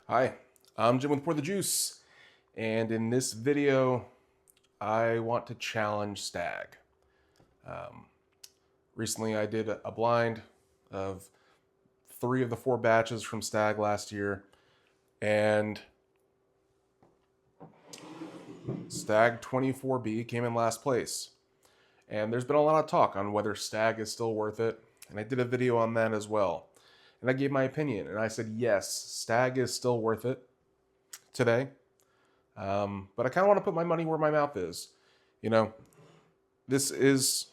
Hi, I'm Jim with Pour the Juice, and in this video, I want to challenge Stagg. Um, Recently, I did a blind of 3 of the 4 batches from Stagg last year, and Stagg 24B came in last place. And there's been a lot of talk on whether Stagg is still worth it, and I did a video on that as well. And I gave my opinion, and I said yes, Stagg is still worth it today. But I kind of want to put my money where my mouth is. You know, this is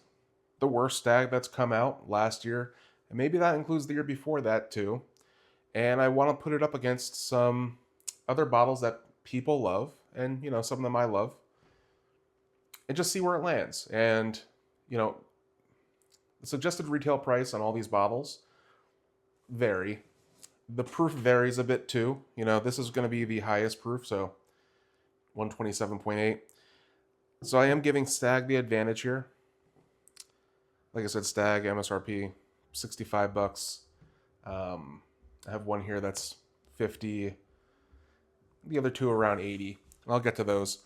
the worst Stagg that's come out last year, and maybe that includes the year before that too. And I want to put it up against some other bottles that people love, and some of them I love, and just see where it lands. And you know, the suggested retail price on all these bottles vary. The proof varies a bit too. This is going to be the highest proof, so 127.8. So I am giving Stagg the advantage here. Like I said, Stagg MSRP $65. I have one here that's 50. The other two around 80. I'll get to those.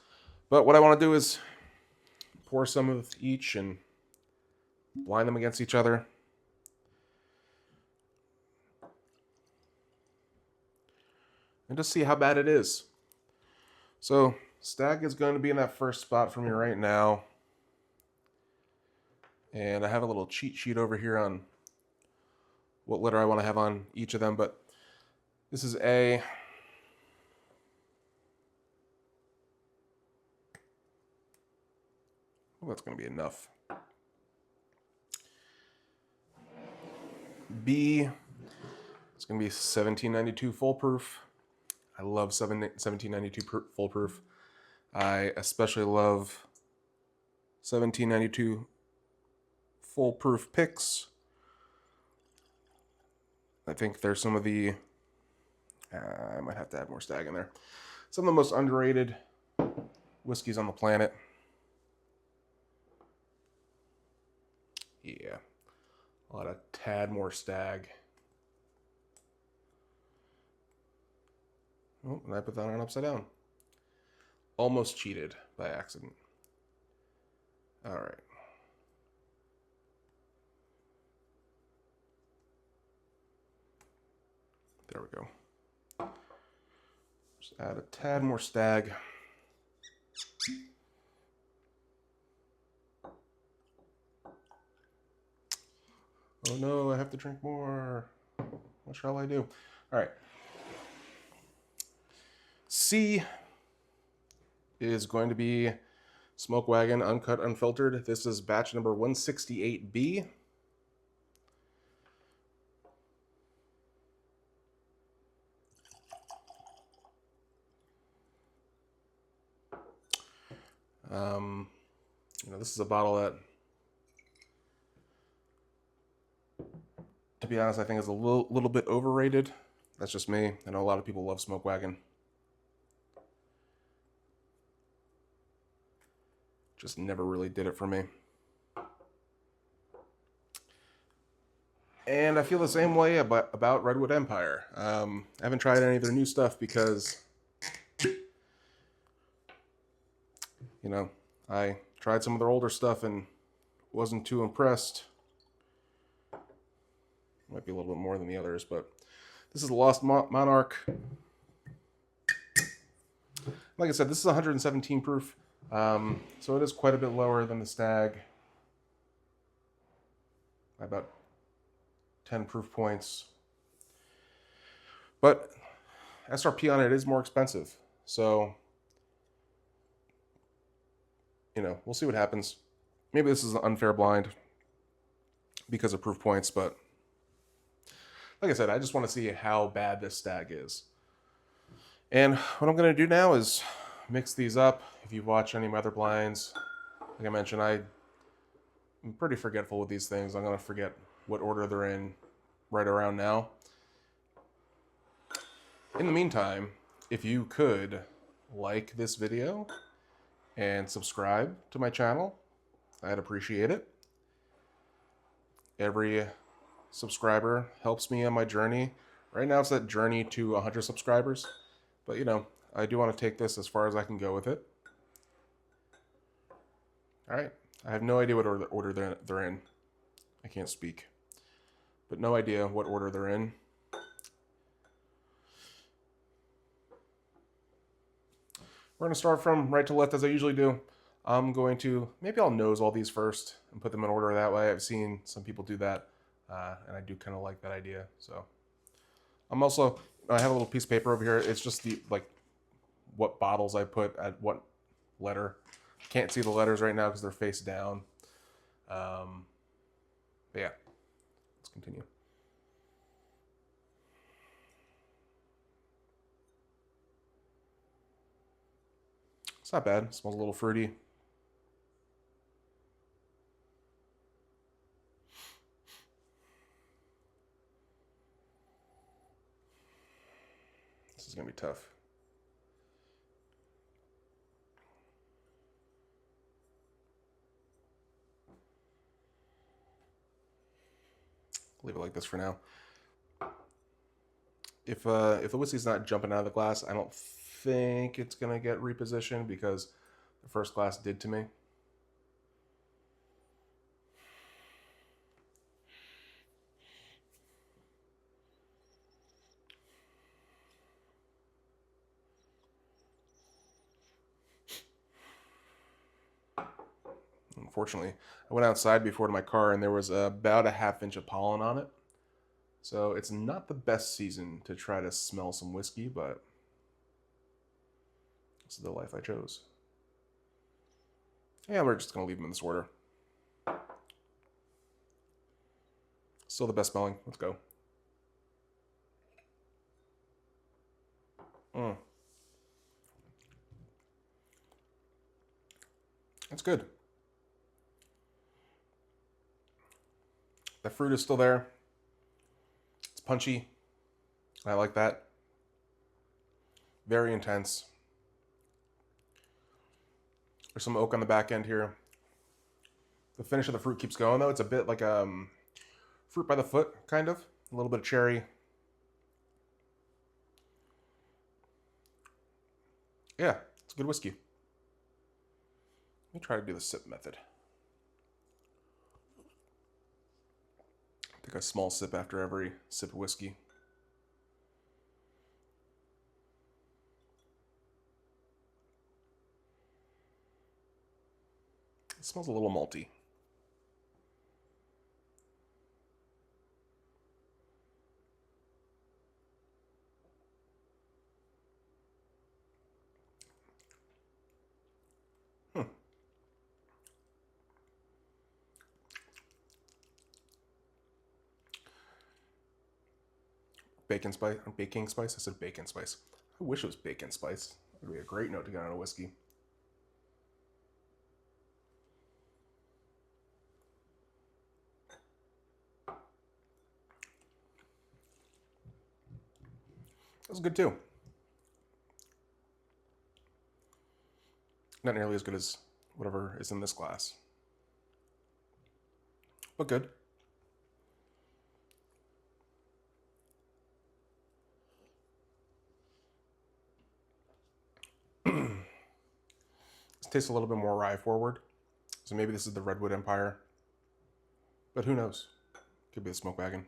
But what I want to do is pour some of each and blind them against each other. And just see how bad it is. So Stagg is going to be in that first spot for me right now. And I have a little cheat sheet over here on what letter I want to have on each of them, but this is A. Well, that's going to be enough. B, it's going to be 1792 full proof. I love 1792 full proof. I especially love 1792 full proof picks. I think there's some of the, I might have to add more Stagg in there. Some of the most underrated whiskeys on the planet. Yeah, a lot of tad more Stagg. Oh, and I put that on upside down. Almost cheated by accident. All right. There we go. Just add a tad more Stagg. Oh no, I have to drink more. What shall I do? All right. C is going to be Smoke Wagon Uncut Unfiltered. This is batch number 168B. This is a bottle that, to be honest, I think is a little bit overrated. That's just me. I know a lot of people love Smoke Wagon. Just never really did it for me. And I feel the same way about Redwood Empire. I haven't tried any of their new stuff because, I tried some of their older stuff and wasn't too impressed. Might be a little bit more than the others, but this is the Lost Monarch. Like I said, this is 117 proof, so it is quite a bit lower than the Stagg by about 10 proof points. But SRP on it is more expensive, so we'll see what happens. Maybe this is an unfair blind because of proof points, but like I said, I just want to see how bad this Stagg is. And what I'm going to do now is mix these up. If you've watched any of my other blinds, like I mentioned, I'm pretty forgetful with these things. I'm going to forget what order they're in right around now. In the meantime, if you could like this video and subscribe to my channel, I'd appreciate it. Every subscriber helps me on my journey Right now it's that journey to 100 subscribers. But, you know, I do want to take this as far as I can go with it. All right. I have no idea what order they're in. I can't speak. But no idea what order they're in. We're going to start from right to left as I usually do. I'm going to, maybe I'll nose all these first and put them in order that way. I've seen some people do that, and I do kind of like that idea. So I'm also, I have a little piece of paper over here. It's just the, like, what bottles I put at what letter. Can't see the letters right now because they're face down. But yeah, let's continue. It's not bad. It smells a little fruity. This is going to be tough. Leave it like this for now. If the whiskey's not jumping out of the glass, I don't think it's going to get repositioned because the first glass did to me. Unfortunately, I went outside before to my car and there was about a ½ inch of pollen on it. So it's not the best season to try to smell some whiskey, but this is the life I chose. Yeah, we're just going to leave them in this order. Still the best smelling. Let's go. That's good. The fruit is still there. It's punchy. I like that. Very intense. There's some oak on the back end here. The finish of the fruit keeps going though. It's a bit like fruit by the foot, kind of. A little bit of cherry. Yeah, it's a good whiskey. Let me try to do the sip method. Take a small sip after every sip of whiskey. It smells a little malty. Bacon spice. Baking spice? I said bacon spice. I wish it was bacon spice. It would be a great note to get on a whiskey. That's good too. Not nearly as good as whatever is in this glass. But good. This tastes a little bit more rye forward. So maybe this is the Redwood Empire. But who knows? Could be the Smoke Wagon.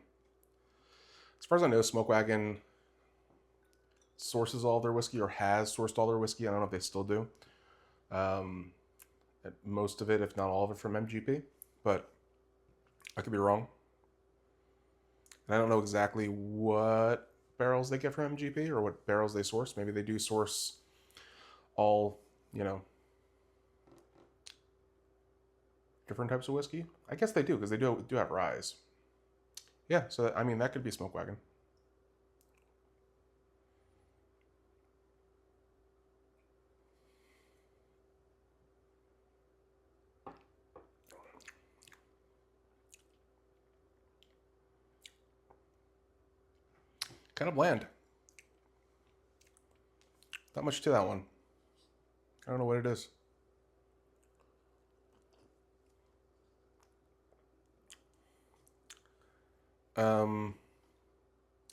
As far as I know, Smoke Wagon sources all their whiskey or has sourced all their whiskey. I don't know if they still do. Most of it, if not all of it, from MGP. But I could be wrong. And I don't know exactly what barrels they get from MGP or what barrels they source. Maybe they do source all, you know, different types of whiskey. I guess they do because they do have rye. Yeah, so I mean that could be Smoke Wagon. Kind of bland. Not much to that one. I don't know what it is.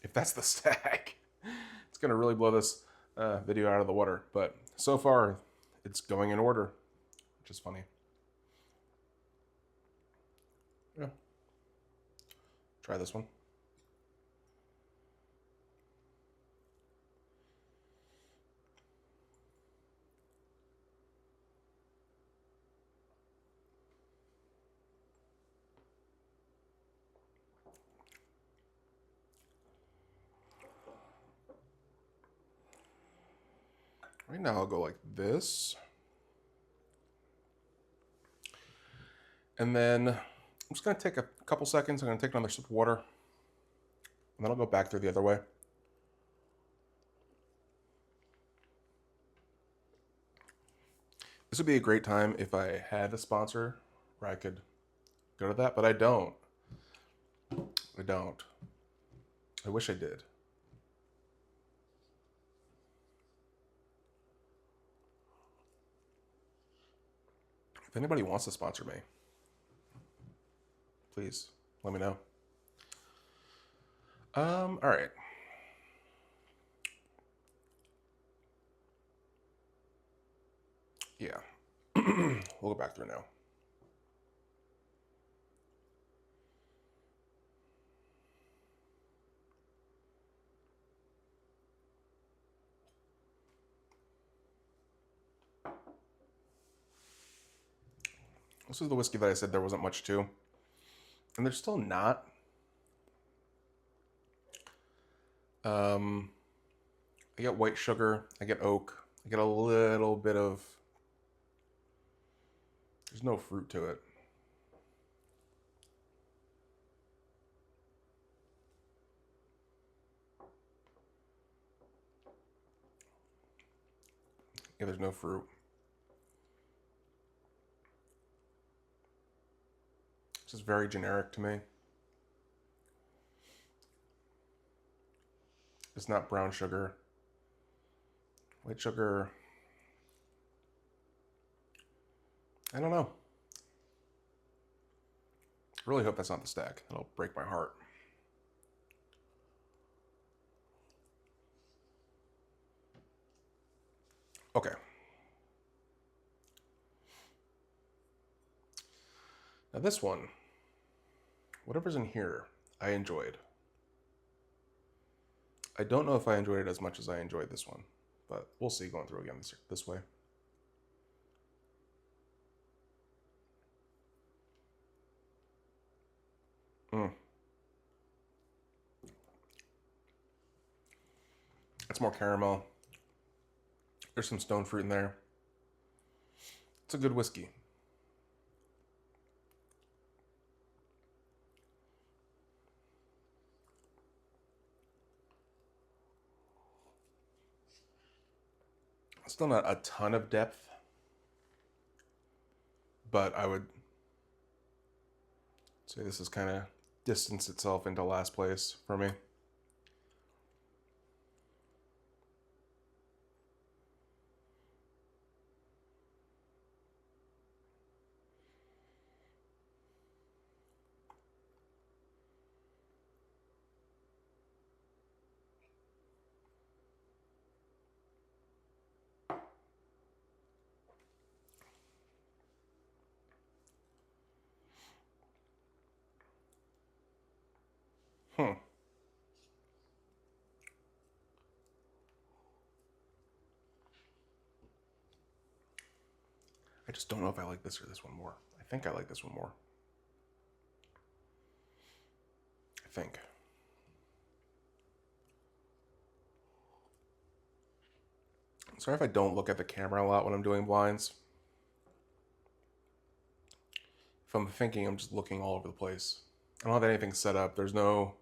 if that's the Stagg. It's going to really blow this video out of the water. But so far, it's going in order, which is funny. Yeah. Try this one. Right now, I'll go like this. And then I'm just going to take a couple seconds. I'm going to take another sip of water. And then I'll go back through the other way. This would be a great time if I had a sponsor where I could go to that, but I don't. I don't. I wish I did. If anybody wants to sponsor me, please let me know. All right. Yeah. We'll go back through now. This is the whiskey that I said there wasn't much to. And there's still not. I get white sugar. I get oak. I get a little bit of... There's no fruit to it. Yeah, there's no fruit. It's just very generic to me. It's not brown sugar. White sugar... I don't know. I really hope that's not the Stagg. That'll break my heart. Okay. Now this one, whatever's in here, I enjoyed. I don't know if I enjoyed it as much as I enjoyed this one, but we'll see going through again this way. It's more caramel. There's some stone fruit in there. It's a good whiskey. Still not a ton of depth, but I would say this is kind of distanced itself into last place for me. I just don't know if I like this or this one more. I think I like this one more. I think. Sorry if I don't look at the camera a lot when I'm doing blinds. If I'm thinking, I'm just looking all over the place. I don't have anything set up. There's no...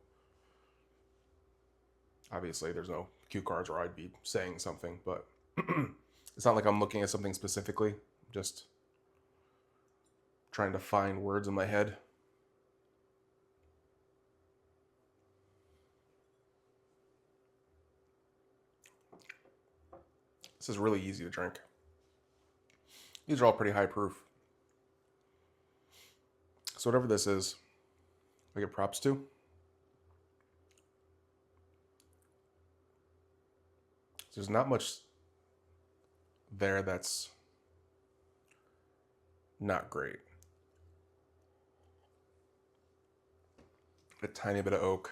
Obviously, there's no cue cards or I'd be saying something, but it's not like I'm looking at something specifically. I'm just trying to find words in my head. This is really easy to drink. These are all pretty high proof. So whatever this is, I give props to. There's not much there that's not great. A tiny bit of oak.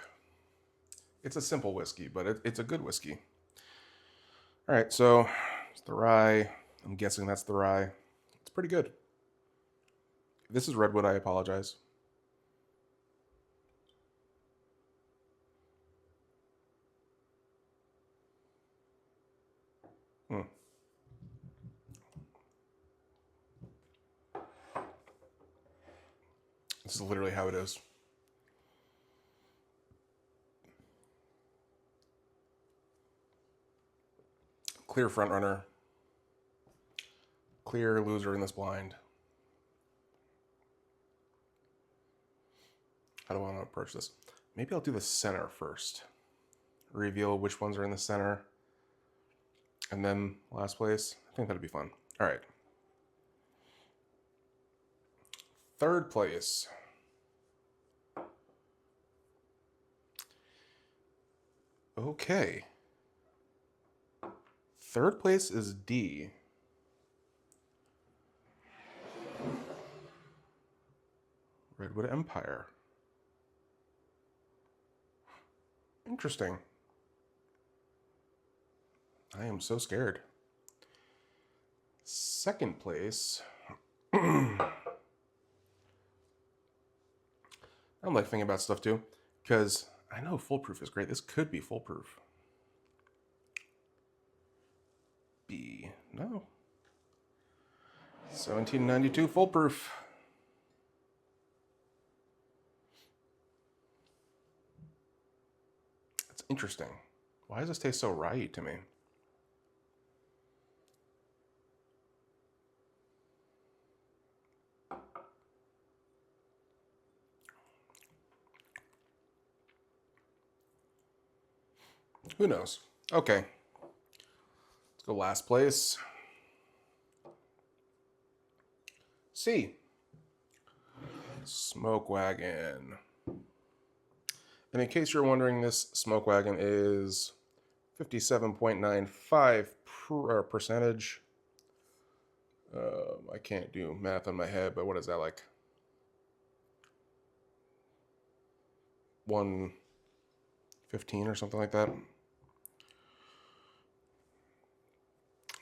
It's a simple whiskey, but it's a good whiskey. All right, so it's the rye. I'm guessing that's the rye. It's pretty good. If this is redwood, I apologize. This is literally how it is. Clear front runner. Clear loser in this blind. How do I want to approach this? Maybe I'll do the center first. Reveal which ones are in the center. And then last place. I think that'd be fun. All right. Third place. Okay. Third place is D. Redwood Empire. Interesting. I am so scared. Second place. I'm like thinking about stuff too, because I know foolproof is great. This could be foolproof. B. No. 1792 foolproof. That's interesting. Why does this taste so rye to me? Who knows? Okay. Let's go last place. C. Smoke Wagon. And in case you're wondering, this Smoke Wagon is 57.95 percentage. I can't do math on my head, but what is that, like 115 or something like that?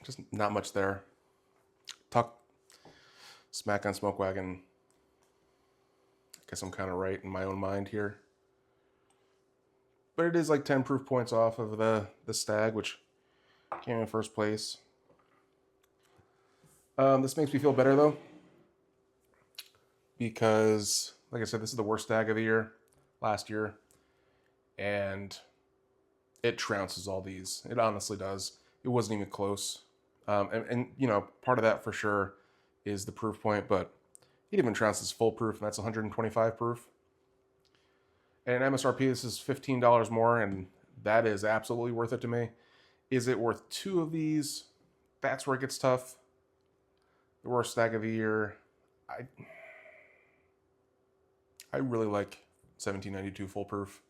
Just not much there. Talk smack on Smoke Wagon. I guess I'm kind of right in my own mind here. But it is like 10 proof points off of the Stagg, which came in first place. This makes me feel better though, because like I said, this is the worst Stagg of the year, last year, and it trounces all these. It honestly does. It wasn't even close. And you know, part of that for sure is the proof point, but it even trounces full proof, and that's 125 proof. And MSRP, this is $15 more, and that is absolutely worth it to me. Is it worth 2 of these? That's where it gets tough. The worst Stagg of the year. I really like 1792 full proof.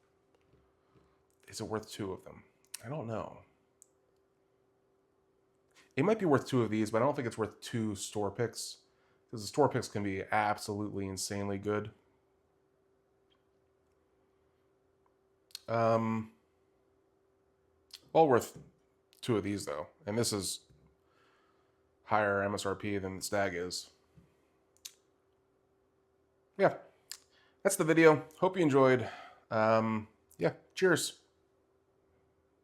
Is it worth 2 of them? I don't know. It might be worth 2 of these, but I don't think it's worth 2 store picks, because the store picks can be absolutely insanely good. Well worth 2 of these though, and this is higher MSRP than the Stagg is. Yeah, that's the video. Hope you enjoyed. Yeah, cheers.